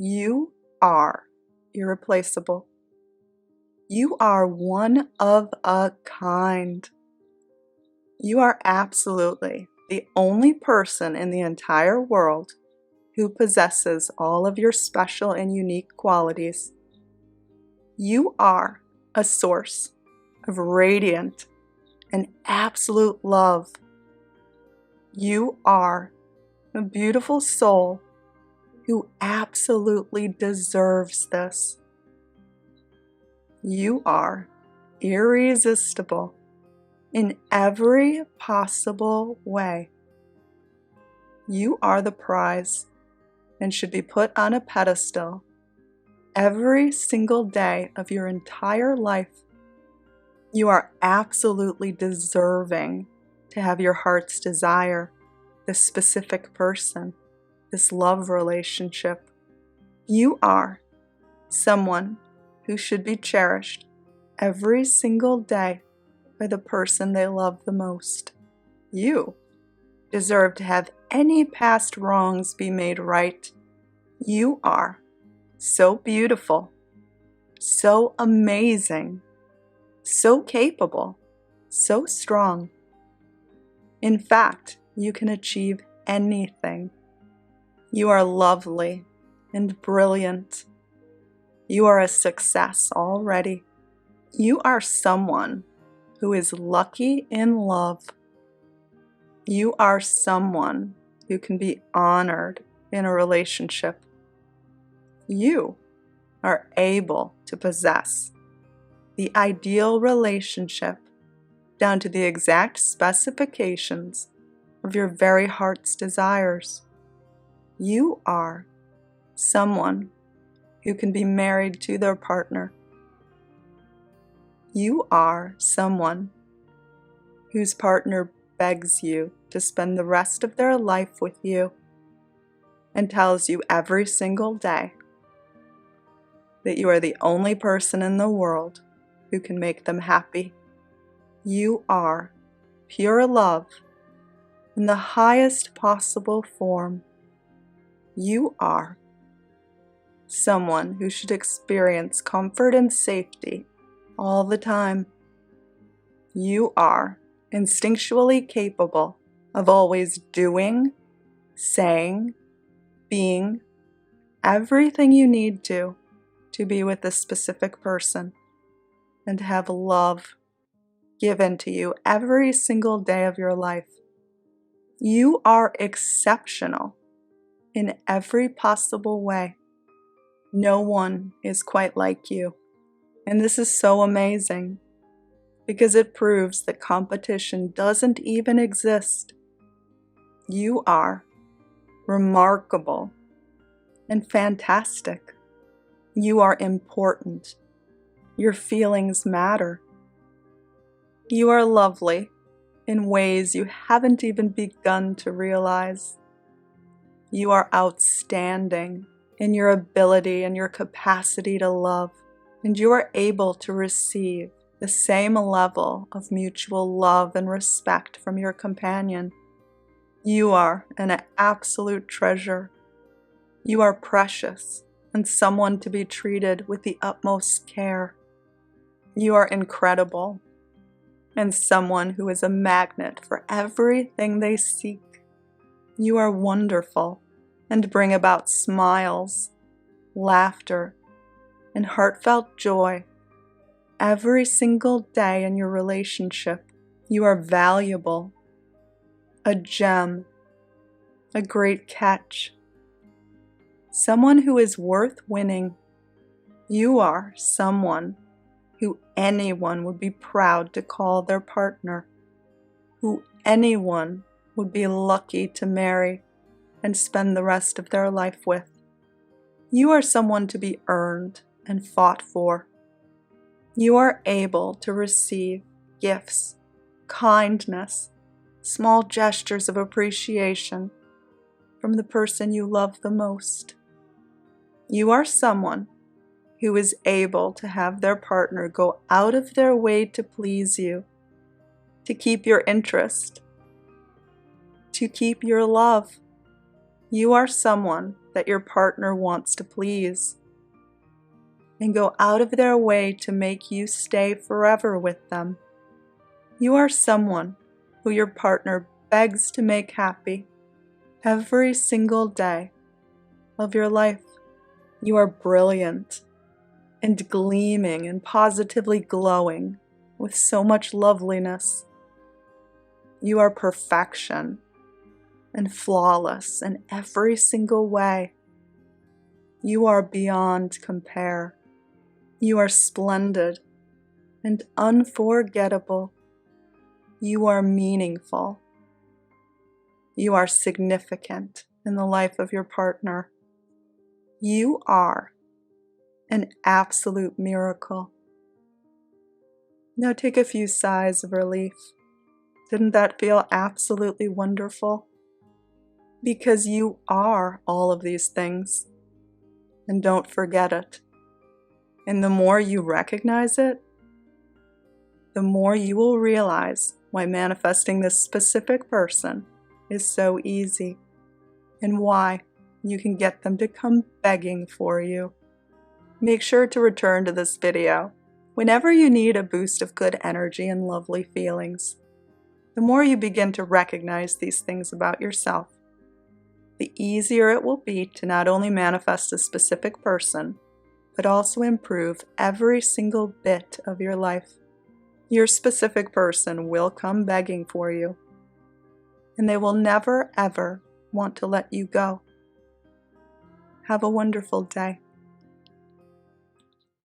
You are irreplaceable. You are one of a kind. You are absolutely the only person in the entire world who possesses all of your special and unique qualities. You are a source of radiant and absolute love. You are a beautiful soul who absolutely deserves this. You are irresistible in every possible way. You are the prize and should be put on a pedestal every single day of your entire life. You are absolutely deserving to have your heart's desire, this specific person, this love relationship. You are someone who should be cherished every single day by the person they love the most. You deserve to have any past wrongs be made right. You are so beautiful, so amazing, so capable, so strong. In fact, you can achieve anything. You are lovely and brilliant. You are a success already. You are someone who is lucky in love. You are someone who can be honored in a relationship. You are able to possess the ideal relationship down to the exact specifications of your very heart's desires. You are someone who can be married to their partner. You are someone whose partner begs you to spend the rest of their life with you and tells you every single day that you are the only person in the world who can make them happy. You are pure love in the highest possible form. You are someone who should experience comfort and safety all the time. You are instinctually capable of always doing, saying, being everything you need to be with a specific person and to have love given to you every single day of your life. You are exceptional in every possible way. No one is quite like you. And this is so amazing because it proves that competition doesn't even exist. You are remarkable and fantastic. You are important. Your feelings matter. You are lovely in ways you haven't even begun to realize. You are outstanding in your ability and your capacity to love, and you are able to receive the same level of mutual love and respect from your companion. You are an absolute treasure. You are precious and someone to be treated with the utmost care. You are incredible and someone who is a magnet for everything they seek. You are wonderful and bring about smiles, laughter, and heartfelt joy every single day in your relationship. You are valuable, a gem, a great catch, someone who is worth winning. You are someone who anyone would be proud to call their partner, who anyone would be lucky to marry and spend the rest of their life with. You are someone to be earned and fought for. You are able to receive gifts, kindness, small gestures of appreciation from the person you love the most. You are someone who is able to have their partner go out of their way to please you, to keep your interest, to keep your love. You are someone that your partner wants to please, and go out of their way to make you stay forever with them. You are someone who your partner begs to make happy every single day of your life. You are brilliant and gleaming and positively glowing with so much loveliness. You are perfection and flawless in every single way. You are beyond compare. You are splendid and unforgettable. You are meaningful. You are significant in the life of your partner. You are an absolute miracle. Now take a few sighs of relief. Didn't that feel absolutely wonderful? Because you are all of these things. And don't forget it. And the more you recognize it, the more you will realize why manifesting this specific person is so easy, and why you can get them to come begging for you. Make sure to return to this video whenever you need a boost of good energy and lovely feelings. The more you begin to recognize these things about yourself, the easier it will be to not only manifest a specific person, but also improve every single bit of your life. Your specific person will come begging for you, and they will never ever want to let you go. Have a wonderful day.